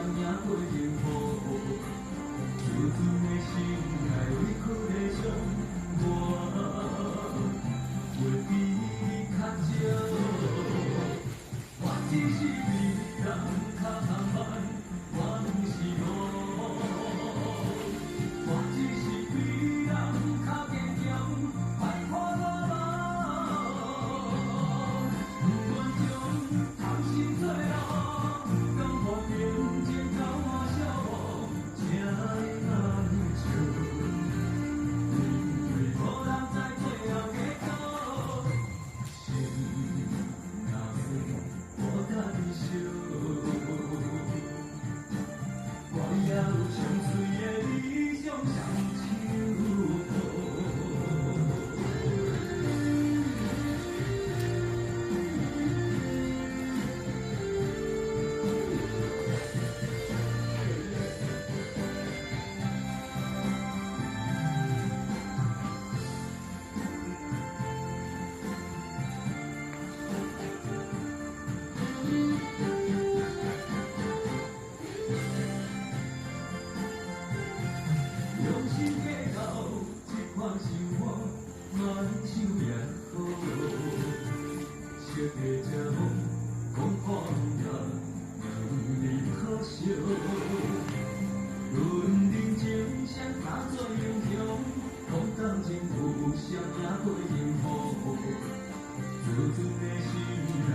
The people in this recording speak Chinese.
赢过幸福，自尊的心内委屈的伤，我袂比你较少。我只是比人较坦白，我不是路。我只是比人较坚强，摆破落落。不愿将贪心做路，甘愿平静交我笑无，才会安笑。面对无人知最后结果，心若碎，我甲你烧。我也有上水的理想双手用心计较这款生活，慢手也好。色的这梦，讲看也让你可笑。论人情谁打做英雄，讲感情有谁赢过幸福？自尊的心内。